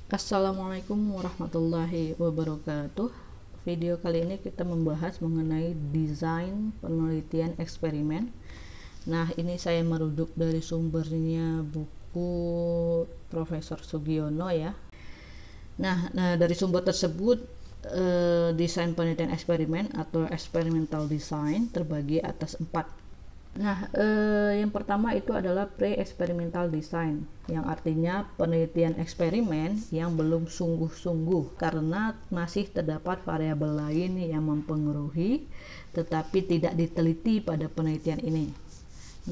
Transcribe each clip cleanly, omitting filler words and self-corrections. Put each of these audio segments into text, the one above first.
Assalamualaikum warahmatullahi wabarakatuh. Video kali ini kita membahas mengenai desain penelitian eksperimen. Nah, ini saya merujuk dari sumbernya buku Profesor Sugiono ya. Nah, dari sumber tersebut desain penelitian eksperimen atau experimental design terbagi atas 4. Nah, yang pertama itu adalah pre-experimental design, yang artinya penelitian eksperimen yang belum sungguh-sungguh karena masih terdapat variabel lain yang mempengaruhi tetapi tidak diteliti pada penelitian ini.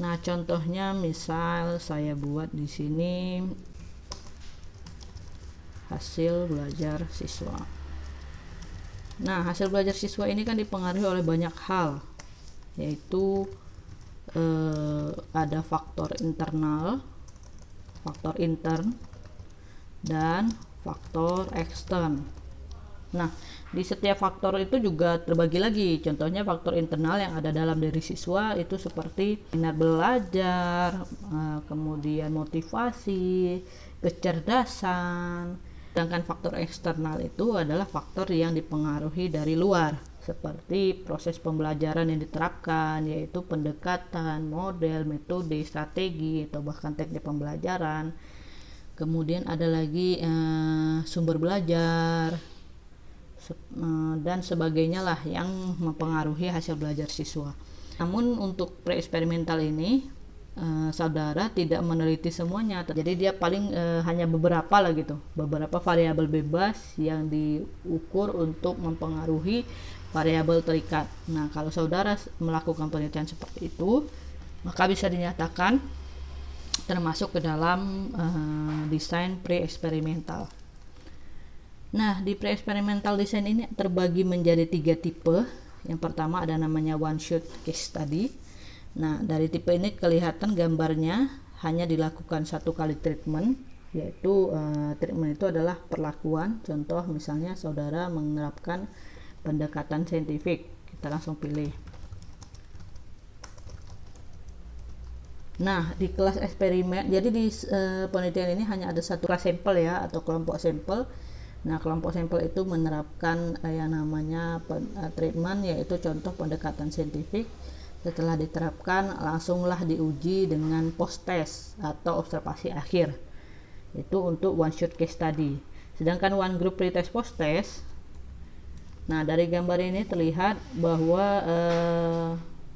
Nah, contohnya misal saya buat di sini hasil belajar siswa. Nah, hasil belajar siswa ini kan dipengaruhi oleh banyak hal, yaitu ada faktor internal, faktor intern, dan faktor ekstern. Nah, di setiap faktor itu juga terbagi lagi. Contohnya faktor internal yang ada dalam diri siswa itu seperti minat belajar, kemudian motivasi, kecerdasan. Sedangkan faktor eksternal itu adalah faktor yang dipengaruhi dari luar, seperti proses pembelajaran yang diterapkan, yaitu pendekatan, model, metode, strategi, atau bahkan teknik pembelajaran. Kemudian ada lagi sumber belajar dan sebagainya lah yang mempengaruhi hasil belajar siswa. Namun untuk pre-eksperimental ini saudara tidak meneliti semuanya, jadi dia paling hanya beberapa lah gitu, beberapa variabel bebas yang diukur untuk mempengaruhi variabel terikat. Nah, kalau saudara melakukan penelitian seperti itu, maka bisa dinyatakan termasuk ke dalam desain pre-eksperimental. Nah, di pre-eksperimental design ini terbagi menjadi 3 tipe. Yang pertama ada namanya one shot case study. Nah, dari tipe ini kelihatan gambarnya hanya dilakukan satu kali treatment, yaitu treatment itu adalah perlakuan. Contoh misalnya saudara menerapkan pendekatan saintifik, kita langsung pilih. Nah, di kelas eksperimen, jadi di penelitian ini hanya ada satu kelas sampel ya, atau kelompok sampel. Nah, kelompok sampel itu menerapkan yang namanya treatment, yaitu contoh pendekatan saintifik. Setelah diterapkan, langsunglah diuji dengan post test atau observasi akhir. Itu untuk one shot case study. Sedangkan one group pretest post test, nah dari gambar ini terlihat bahwa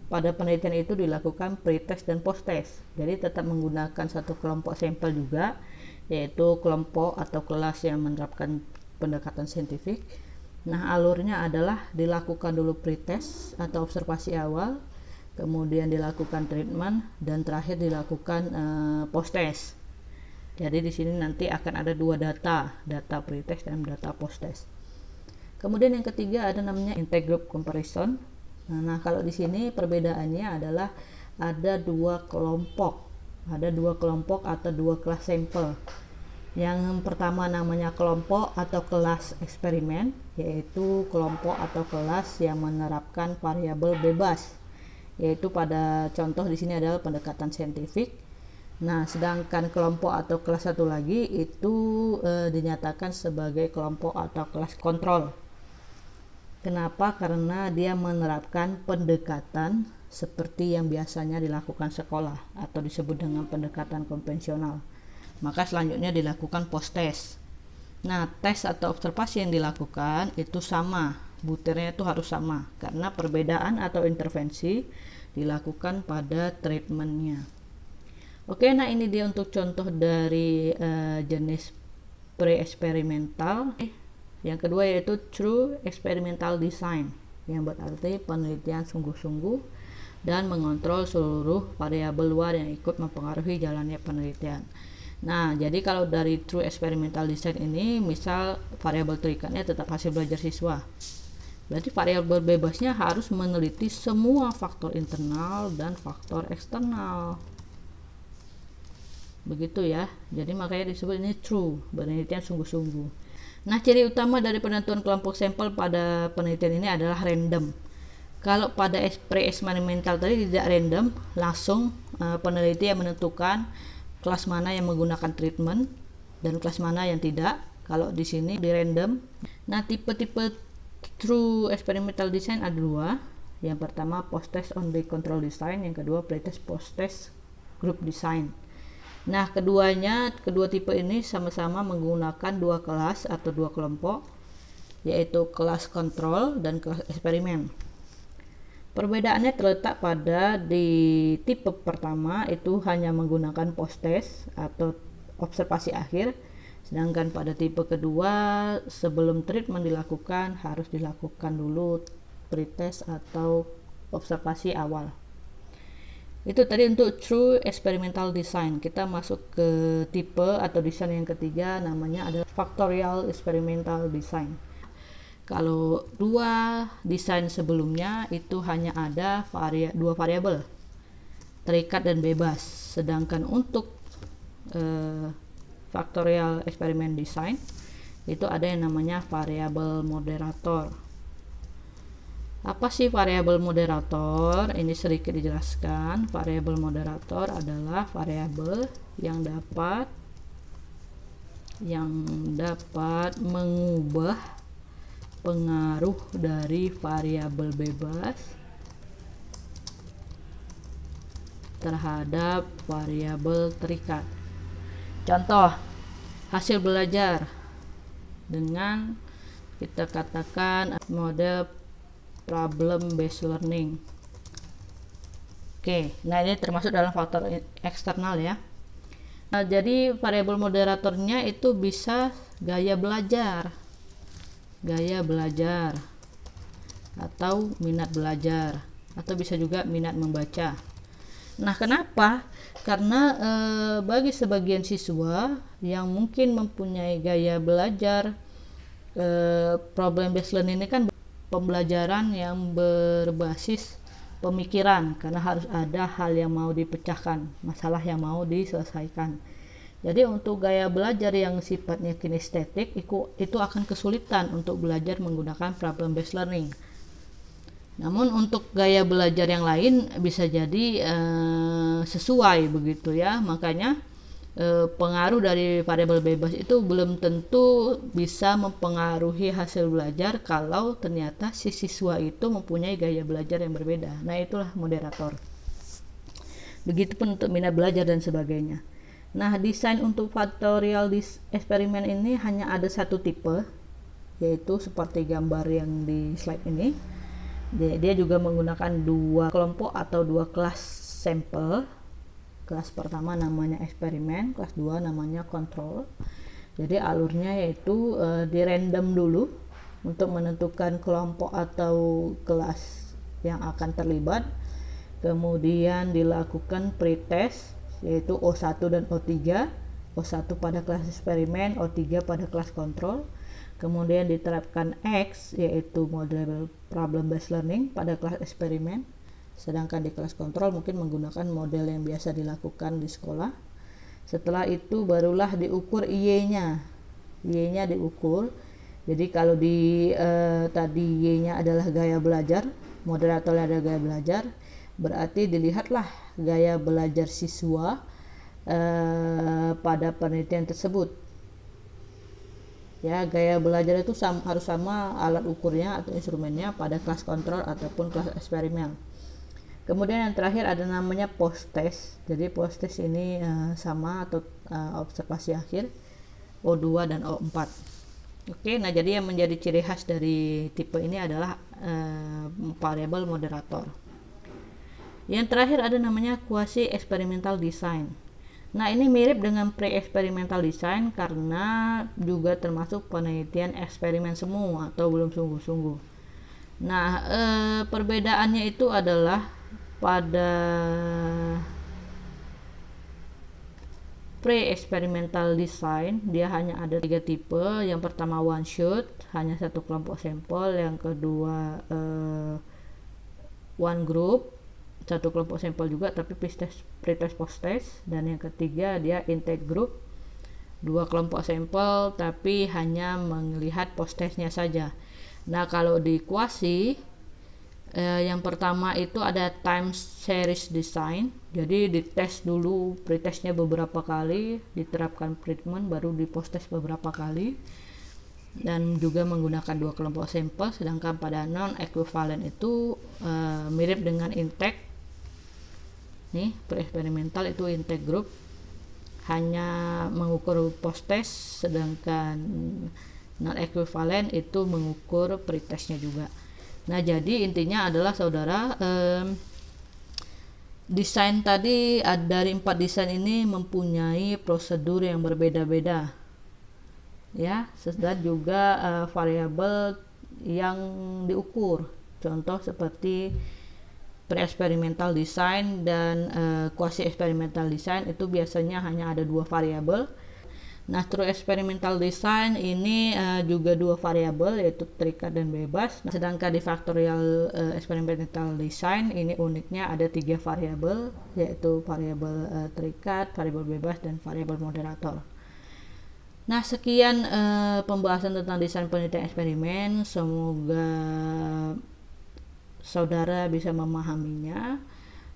pada penelitian itu dilakukan pretest dan post test. Jadi tetap menggunakan satu kelompok sampel juga, yaitu kelompok atau kelas yang menerapkan pendekatan saintifik. Nah, alurnya adalah dilakukan dulu pretest atau observasi awal, kemudian dilakukan treatment, dan terakhir dilakukan post test. Jadi di sini nanti akan ada dua data pretest dan data post test. Kemudian yang ketiga ada namanya intergroup comparison. Nah, kalau di sini perbedaannya adalah ada dua kelompok atau dua kelas sampel. Yang pertama namanya kelompok atau kelas eksperimen, yaitu kelompok atau kelas yang menerapkan variabel bebas, yaitu pada contoh di sini adalah pendekatan saintifik. Nah, sedangkan kelompok atau kelas satu lagi itu dinyatakan sebagai kelompok atau kelas kontrol. Kenapa? Karena dia menerapkan pendekatan seperti yang biasanya dilakukan sekolah atau disebut dengan pendekatan konvensional. Maka selanjutnya dilakukan post test. Nah, tes atau observasi yang dilakukan itu sama, butirnya itu harus sama, karena perbedaan atau intervensi dilakukan pada treatmentnya. Oke, nah ini dia untuk contoh dari jenis pre-eksperimental. Yang kedua yaitu true experimental design, yang berarti penelitian sungguh-sungguh dan mengontrol seluruh variabel luar yang ikut mempengaruhi jalannya penelitian. Nah, jadi kalau dari true experimental design ini, misal variabel terikatnya tetap hasil belajar siswa. Berarti variabel bebasnya harus meneliti semua faktor internal dan faktor eksternal. Begitu ya. Jadi makanya disebut ini true, penelitian sungguh-sungguh. Nah, ciri utama dari penentuan kelompok sampel pada penelitian ini adalah random. Kalau pada pre-eksperimental tadi tidak random, langsung peneliti yang menentukan kelas mana yang menggunakan treatment dan kelas mana yang tidak. Kalau di sini di random. Nah, tipe-tipe true experimental design ada dua. Yang pertama post-test only control design, yang kedua pre-test post-test group design. Nah, kedua tipe ini sama-sama menggunakan dua kelas atau dua kelompok, yaitu kelas kontrol dan kelas eksperimen. Perbedaannya terletak pada di tipe pertama itu hanya menggunakan post-test atau observasi akhir, sedangkan pada tipe kedua sebelum treatment dilakukan harus dilakukan dulu pretest atau observasi awal. Itu tadi untuk true experimental design. Kita masuk ke tipe atau desain yang ketiga, namanya adalah factorial experimental design. Kalau dua desain sebelumnya itu hanya ada dua variabel, terikat dan bebas. Sedangkan untuk factorial experiment design itu ada yang namanya variabel moderator. Apa sih variabel moderator? Ini sedikit dijelaskan. Variabel moderator adalah variabel yang dapat mengubah pengaruh dari variabel bebas terhadap variabel terikat. Contoh, hasil belajar dengan kita katakan mode problem based learning. Oke, nah ini termasuk dalam faktor eksternal ya. Nah, jadi variabel moderatornya itu bisa gaya belajar atau minat belajar, atau bisa juga minat membaca. Nah, kenapa? Karena bagi sebagian siswa yang mungkin mempunyai gaya belajar problem based learning ini kan pembelajaran yang berbasis pemikiran, karena harus ada hal yang mau dipecahkan, masalah yang mau diselesaikan. Jadi untuk gaya belajar yang sifatnya kinestetik itu akan kesulitan untuk belajar menggunakan problem based learning. Namun untuk gaya belajar yang lain bisa jadi sesuai begitu ya. Makanya pengaruh dari variabel bebas itu belum tentu bisa mempengaruhi hasil belajar kalau ternyata si siswa itu mempunyai gaya belajar yang berbeda. Nah, itulah moderator. Begitupun untuk minat belajar dan sebagainya. Nah, desain untuk factorial eksperimen ini hanya ada satu tipe, yaitu seperti gambar yang di slide ini. Dia juga menggunakan dua kelompok atau dua kelas sampel. Kelas pertama namanya eksperimen, kelas 2 namanya kontrol. Jadi alurnya yaitu di random dulu untuk menentukan kelompok atau kelas yang akan terlibat. Kemudian dilakukan pretest yaitu O1 dan O3. O1 pada kelas eksperimen, O3 pada kelas kontrol. Kemudian diterapkan X yaitu model problem based learning pada kelas eksperimen. Sedangkan di kelas kontrol mungkin menggunakan model yang biasa dilakukan di sekolah. Setelah itu barulah diukur Y-nya. Y-nya diukur. Jadi kalau di tadi Y-nya adalah gaya belajar, moderatornya ada gaya belajar, berarti dilihatlah gaya belajar siswa pada penelitian tersebut. Ya, gaya belajar itu harus sama alat ukurnya atau instrumennya pada kelas kontrol ataupun kelas eksperimen. Kemudian yang terakhir ada namanya post-test. Jadi post-test ini sama atau observasi akhir O2 dan O4. Oke, nah jadi yang menjadi ciri khas dari tipe ini adalah variabel moderator. Yang terakhir ada namanya quasi experimental design. Nah, ini mirip dengan pre-experimental design karena juga termasuk penelitian eksperimen semua atau belum sungguh-sungguh. Nah, perbedaannya itu adalah pada pre-experimental design dia hanya ada 3 tipe. Yang pertama one shot, hanya satu kelompok sampel. Yang kedua one group, satu kelompok sampel juga tapi pretest post-test. Dan yang ketiga dia intake group, 2 kelompok sampel tapi hanya melihat post-testnya saja. Nah, kalau di quasi Yang pertama itu ada time series design, jadi dites dulu, pretestnya beberapa kali, diterapkan treatment, baru di post test beberapa kali, dan juga menggunakan 2 kelompok sampel. Sedangkan pada non equivalent itu mirip dengan intake. Nih, pre-eksperimental itu intake group, hanya mengukur post test, sedangkan non equivalent itu mengukur pretestnya juga. Nah, jadi intinya adalah saudara, desain tadi dari 4 desain ini mempunyai prosedur yang berbeda-beda, ya, dan juga variabel yang diukur. Contoh seperti pre-eksperimental design dan quasi eksperimental design itu biasanya hanya ada 2 variabel. Nah, true experimental design ini juga 2 variabel, yaitu terikat dan bebas. Nah, sedangkan di factorial experimental design ini uniknya ada 3 variabel, yaitu variabel terikat, variabel bebas, dan variabel moderator. Nah, sekian pembahasan tentang desain penelitian eksperimen. Semoga saudara bisa memahaminya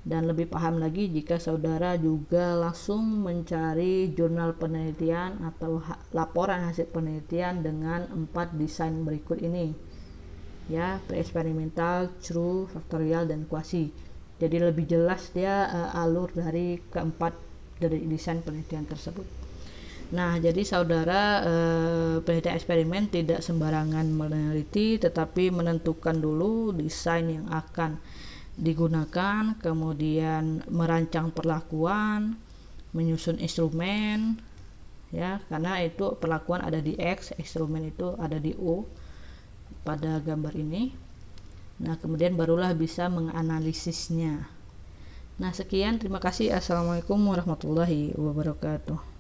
dan lebih paham lagi jika saudara juga langsung mencari jurnal penelitian atau laporan hasil penelitian dengan 4 desain berikut ini, ya, pre-eksperimental, true, factorial, dan quasi. Jadi lebih jelas dia alur dari keempat dari desain penelitian tersebut. Nah, jadi saudara, penelitian eksperimen tidak sembarangan meneliti, tetapi menentukan dulu desain yang akan digunakan, kemudian merancang perlakuan, menyusun instrumen, ya, karena itu perlakuan ada di X, instrumen itu ada di O pada gambar ini. Nah, kemudian barulah bisa menganalisisnya. Nah, sekian, terima kasih. Assalamualaikum warahmatullahi wabarakatuh.